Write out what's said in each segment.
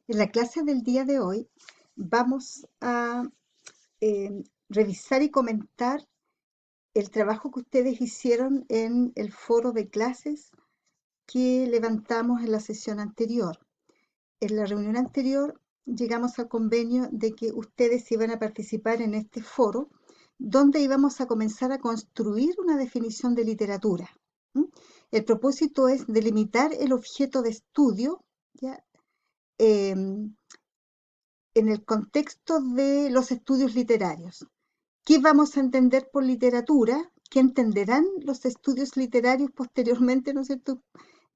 En la clase del día de hoy vamos a revisar y comentar el trabajo que ustedes hicieron en el foro de clases que levantamos en la sesión anterior. En la reunión anterior llegamos al convenio de que ustedes iban a participar en este foro, donde íbamos a comenzar a construir una definición de literatura. ¿M? El propósito es delimitar el objeto de estudio, ¿ya? Em, en el contexto de los estudios literarios. ¿Qué vamos a entender por literatura? ¿Qué entenderán los estudios literarios posteriormente, ¿no es cierto?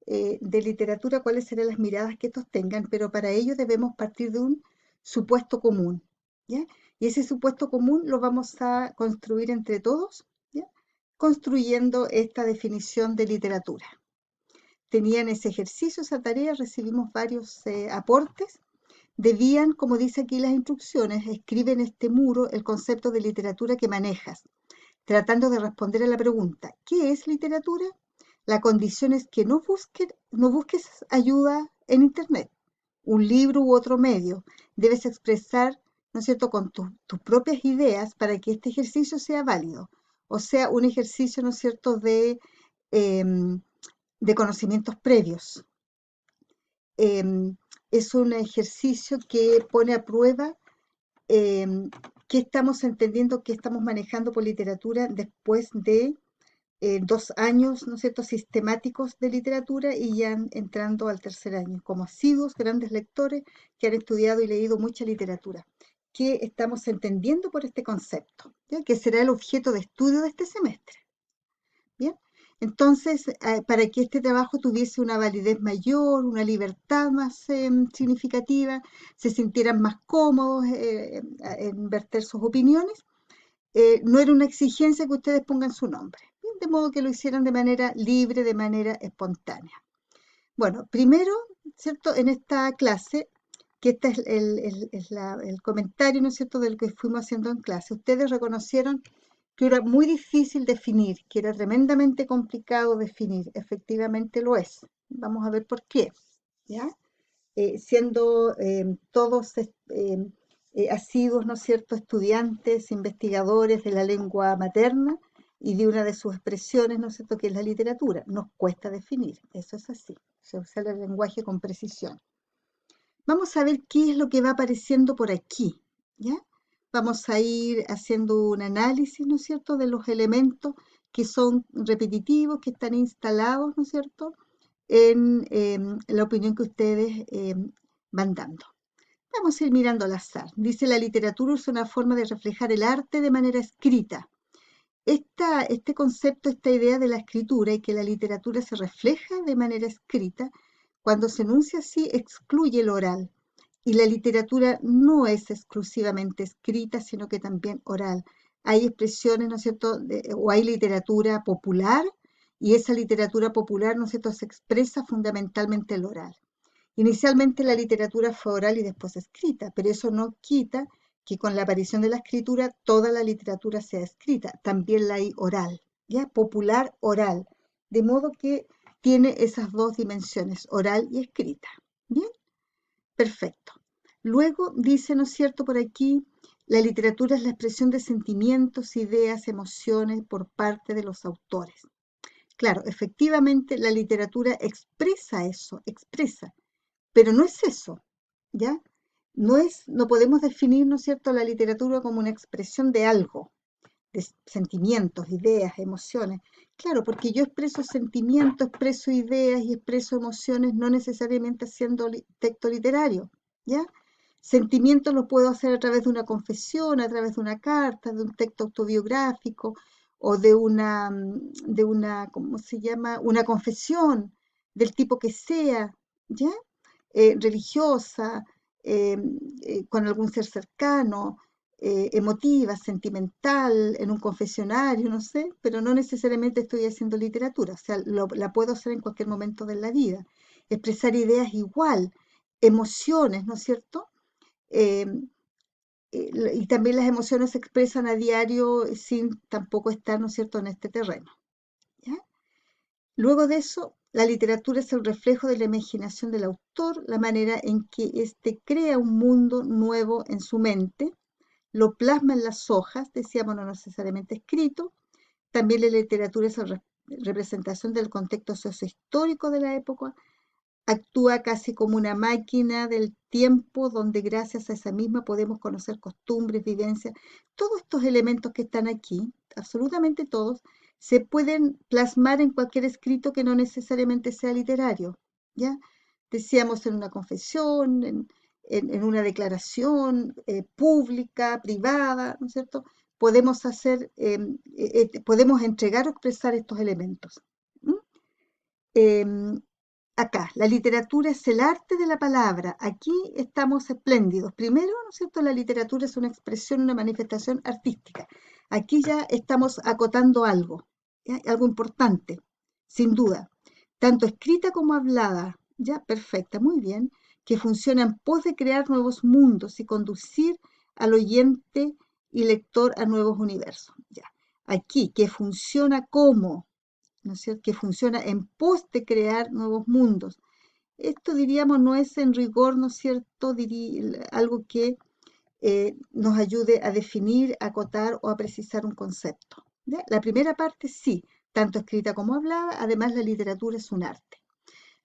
De literatura, cuáles serán las miradas que estos tengan, pero para ello debemos partir de un supuesto común, ¿ya? Y ese supuesto común lo vamos a construir entre todos, ¿ya? Construyendo esta definición de literatura. Tenían ese ejercicio, esa tarea, recibimos varios aportes. Debían, como dice aquí las instrucciones, escribe en este muro el concepto de literatura que manejas, tratando de responder a la pregunta, ¿qué es literatura? La condición es que no busques ayuda en Internet, un libro u otro medio. Debes expresar, ¿no es cierto?, con tus propias ideas para que este ejercicio sea válido. O sea, un ejercicio, ¿no es cierto?, em, de conocimientos previos. Es un ejercicio que pone a prueba qué estamos entendiendo, qué estamos manejando por literatura después de 2 años, ¿no es cierto?, sistemáticos de literatura y ya entrando al tercer año, como asiduos, grandes lectores que han estudiado y leído mucha literatura. ¿Qué estamos entendiendo por este concepto? ¿Ya? Que será el objeto de estudio de este semestre. Bien, entonces, para que este trabajo tuviese una validez mayor, una libertad más significativa, se sintieran más cómodos en verter sus opiniones, no era una exigencia que ustedes pongan su nombre, bien, de modo que lo hicieran de manera libre, de manera espontánea. Bueno, primero, ¿cierto? En esta clase, que este es el comentario, ¿no es cierto?, del que fuimos haciendo en clase, ustedes reconocieron que era muy difícil definir, que era tremendamente complicado definir. Efectivamente lo es. Vamos a ver por qué. ¿Ya? Siendo todos asiduos, ¿no es cierto?, estudiantes, investigadores de la lengua materna y de una de sus expresiones, ¿no es cierto?, que es la literatura. Nos cuesta definir, eso es así. Se usa el lenguaje con precisión. Vamos a ver qué es lo que va apareciendo por aquí, ¿ya? Vamos a ir haciendo un análisis, ¿no es cierto?, de los elementos que son repetitivos, que están instalados, ¿no es cierto?, en la opinión que ustedes van dando. Vamos a ir mirando al azar. Dice, la literatura es una forma de reflejar el arte de manera escrita. Este concepto, esta idea de la escritura y que la literatura se refleja de manera escrita, cuando se enuncia así, excluye el oral. Y la literatura no es exclusivamente escrita, sino que también oral. Hay expresiones, ¿no es cierto?, o hay literatura popular, y esa literatura popular, ¿no es cierto?, se expresa fundamentalmente el oral. Inicialmente la literatura fue oral y después escrita, pero eso no quita que con la aparición de la escritura toda la literatura sea escrita, también la hay oral, ¿ya? Popular, oral, de modo que tiene esas dos dimensiones, oral y escrita. Bien, perfecto. Luego dice, ¿no es cierto?, por aquí, la literatura es la expresión de sentimientos, ideas, emociones por parte de los autores. Claro, efectivamente la literatura expresa eso, expresa, pero no es eso, ¿ya? No podemos definir, ¿no es cierto?, la literatura como una expresión de algo, de sentimientos, ideas, emociones. Claro, porque yo expreso sentimientos, expreso ideas y expreso emociones, no necesariamente haciendo texto literario, ¿ya? Sentimientos los puedo hacer a través de una confesión, a través de una carta, de un texto autobiográfico o de una, ¿cómo se llama? Una confesión del tipo que sea, ¿ya? Religiosa, eh, con algún ser cercano, emotiva, sentimental, en un confesionario, no sé, pero no necesariamente estoy haciendo literatura, o sea, la puedo hacer en cualquier momento de la vida. Expresar ideas igual, emociones, ¿no es cierto? Eh, y también las emociones se expresan a diario sin tampoco estar, ¿no es cierto?, en este terreno, ¿ya? Luego de eso, La literatura es el reflejo de la imaginación del autor, la manera en que éste crea un mundo nuevo en su mente, lo plasma en las hojas, decíamos no necesariamente escrito. También la literatura es la representación del contexto sociohistórico de la época, actúa casi como una máquina del tiempo donde gracias a esa misma podemos conocer costumbres, vivencias, todos estos elementos que están aquí, absolutamente todos, se pueden plasmar en cualquier escrito que no necesariamente sea literario, ¿ya? Decíamos en una confesión, en una declaración pública, privada, ¿no es cierto? Podemos hacer, podemos entregar o expresar estos elementos. ¿M? Acá, la literatura es el arte de la palabra. Aquí estamos espléndidos. Primero, ¿no es cierto? La literatura es una expresión, una manifestación artística. Aquí ya estamos acotando algo, ¿ya? Algo importante, sin duda. Tanto escrita como hablada, ya, perfecta, muy bien, que funciona en pos de crear nuevos mundos y conducir al oyente y lector a nuevos universos. Ya. Aquí, que funciona como, ¿no es cierto? Que funciona en pos de crear nuevos mundos. Esto, diríamos, no es en rigor, ¿no es cierto?, algo que nos ayude a definir, a acotar o a precisar un concepto. ¿Ya? La primera parte sí, tanto escrita como hablada, además la literatura es un arte.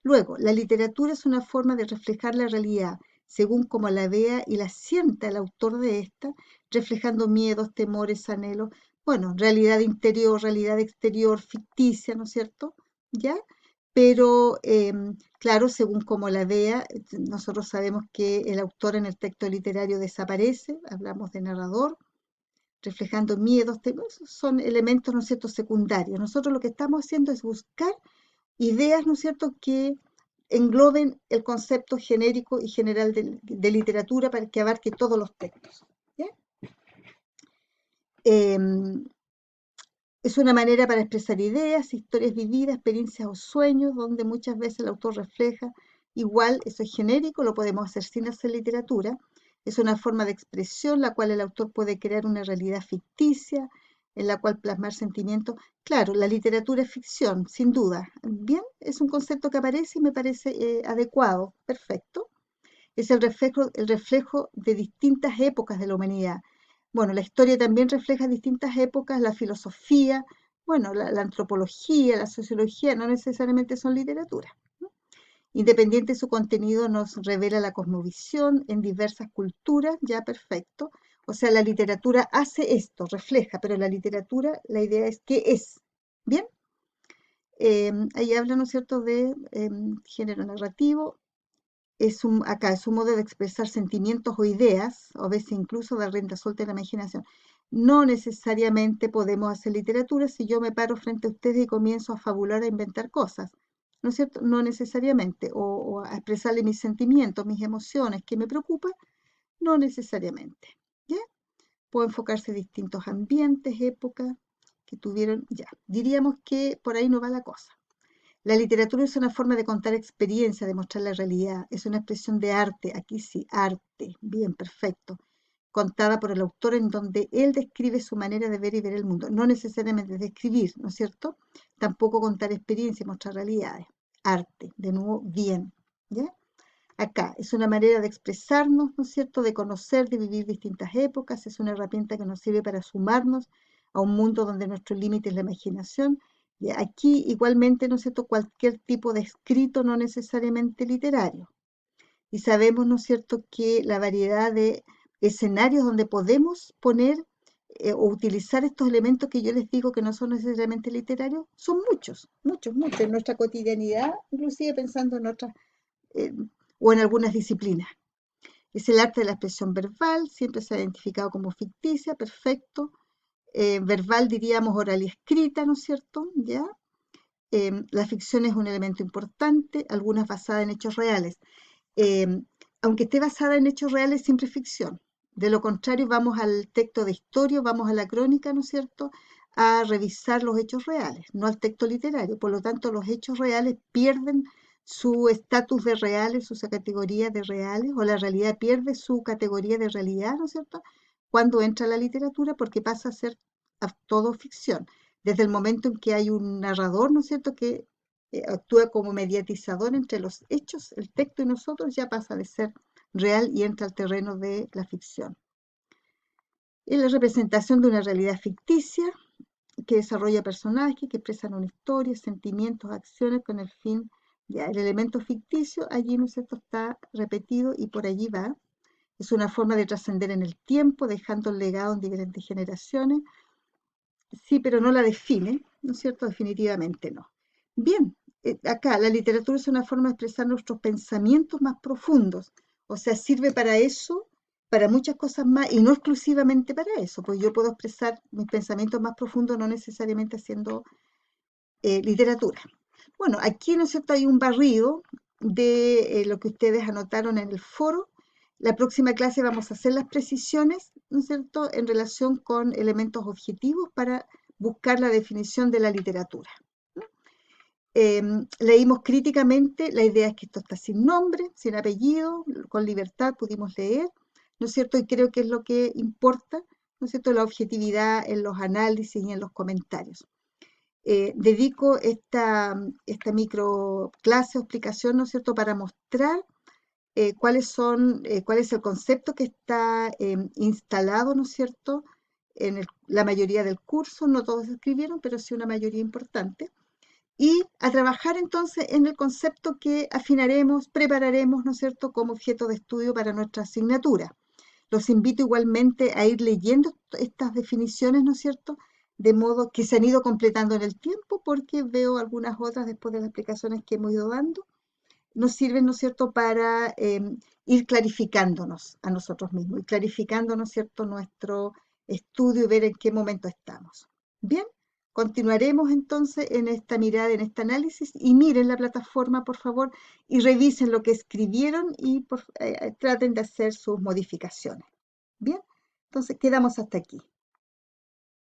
Luego, la literatura es una forma de reflejar la realidad según como la vea y la sienta el autor de esta, reflejando miedos, temores, anhelos, bueno, realidad interior, realidad exterior, ficticia, ¿no es cierto? ¿Ya? Pero, claro, según como la vea, nosotros sabemos que el autor en el texto literario desaparece, hablamos de narrador, reflejando miedos, temores, son elementos, ¿no es cierto?, secundarios. Nosotros lo que estamos haciendo es buscar ideas, ¿no es cierto?, que engloben el concepto genérico y general de literatura para que abarque todos los textos. ¿Ya? Es una manera para expresar ideas, historias vividas, experiencias o sueños, donde muchas veces el autor refleja. Igual, eso es genérico, lo podemos hacer sin hacer literatura. Es una forma de expresión la cual el autor puede crear una realidad ficticia, en la cual plasmar sentimientos. Claro, la literatura es ficción, sin duda. Bien, es un concepto que aparece y me parece adecuado, perfecto. Es el reflejo de distintas épocas de la humanidad. Bueno, la historia también refleja distintas épocas, la filosofía, bueno, la antropología, la sociología, no necesariamente son literatura, ¿no? Independiente de su contenido, nos revela la cosmovisión en diversas culturas, ya perfecto. O sea, la literatura hace esto, refleja, pero la literatura, la idea es qué es. Bien, ahí habla, ¿no es cierto?, de género narrativo, acá es un modo de expresar sentimientos o ideas, o a veces incluso dar rienda suelta a la imaginación. No necesariamente podemos hacer literatura si yo me paro frente a ustedes y comienzo a fabular, a inventar cosas, ¿no es cierto? No necesariamente, o a expresarle mis sentimientos, mis emociones, que me preocupan, no necesariamente, ¿ya? Puedo enfocarse en distintos ambientes, épocas que tuvieron, ya. Diríamos que por ahí no va la cosa. La literatura es una forma de contar experiencia, de mostrar la realidad, es una expresión de arte, aquí sí, arte, bien, perfecto, contada por el autor en donde él describe su manera de ver y ver el mundo, no necesariamente describir, ¿no es cierto? Tampoco contar experiencia y mostrar realidades, arte, de nuevo, bien, ¿ya? Acá es una manera de expresarnos, ¿no es cierto?, de conocer, de vivir distintas épocas, es una herramienta que nos sirve para sumarnos a un mundo donde nuestro límite es la imaginación. Y aquí igualmente, ¿no es cierto?, cualquier tipo de escrito, no necesariamente literario. Y sabemos, ¿no es cierto?, que la variedad de escenarios donde podemos poner o utilizar estos elementos que yo les digo que no son necesariamente literarios, son muchos, muchos, muchos, en nuestra cotidianidad, inclusive pensando en otras eh, o en algunas disciplinas. Es el arte de la expresión verbal, siempre se ha identificado como ficticia, perfecto. Verbal diríamos oral y escrita, ¿no es cierto? ¿Ya? La ficción es un elemento importante, algunas basadas en hechos reales. Eh, Aunque esté basada en hechos reales, siempre es ficción. De lo contrario, vamos al texto de historia, vamos a la crónica, ¿no es cierto?, a revisar los hechos reales, no al texto literario. Por lo tanto, los hechos reales pierden su estatus de reales, su categoría de reales, o la realidad pierde su categoría de realidad, ¿no es cierto?, cuando entra la literatura, porque pasa a ser todo ficción. Desde el momento en que hay un narrador, ¿no es cierto?, que actúa como mediatizador entre los hechos, el texto y nosotros, ya pasa de ser real y entra al terreno de la ficción. Es la representación de una realidad ficticia que desarrolla personajes que expresan una historia, sentimientos, acciones con el fin, ya el elemento ficticio allí, ¿no es cierto?, está repetido y por allí va. Es una forma de trascender en el tiempo, dejando el legado en diferentes generaciones. Sí, pero no la define, ¿no es cierto? Definitivamente no. Bien, acá la literatura es una forma de expresar nuestros pensamientos más profundos. O sea, sirve para eso, para muchas cosas más, y no exclusivamente para eso, pues yo puedo expresar mis pensamientos más profundos no necesariamente haciendo literatura. Bueno, aquí, ¿no es cierto?, hay un barrido de lo que ustedes anotaron en el foro. La próxima clase vamos a hacer las precisiones, ¿no es cierto?, en relación con elementos objetivos para buscar la definición de la literatura. Leímos críticamente, la idea es que esto está sin nombre, sin apellido, con libertad pudimos leer, ¿no es cierto? Y creo que es lo que importa, ¿no es cierto?, la objetividad en los análisis y en los comentarios. Dedico esta micro clase o explicación, ¿no es cierto?, para mostrar cuál es el concepto que está instalado, ¿no es cierto?, en la mayoría del curso, no todos escribieron, pero sí una mayoría importante, y a trabajar entonces en el concepto que afinaremos, prepararemos, ¿no es cierto?, como objeto de estudio para nuestra asignatura. Los invito igualmente a ir leyendo estas definiciones, ¿no es cierto?, de modo que se han ido completando en el tiempo, porque veo algunas otras después de las explicaciones que hemos ido dando, nos sirven, ¿no es cierto?, para ir clarificándonos a nosotros mismos y clarificando, ¿no es cierto?, nuestro estudio y ver en qué momento estamos. Bien, continuaremos entonces en esta mirada, en este análisis, y miren la plataforma, por favor, y revisen lo que escribieron y traten de hacer sus modificaciones. Bien, entonces quedamos hasta aquí.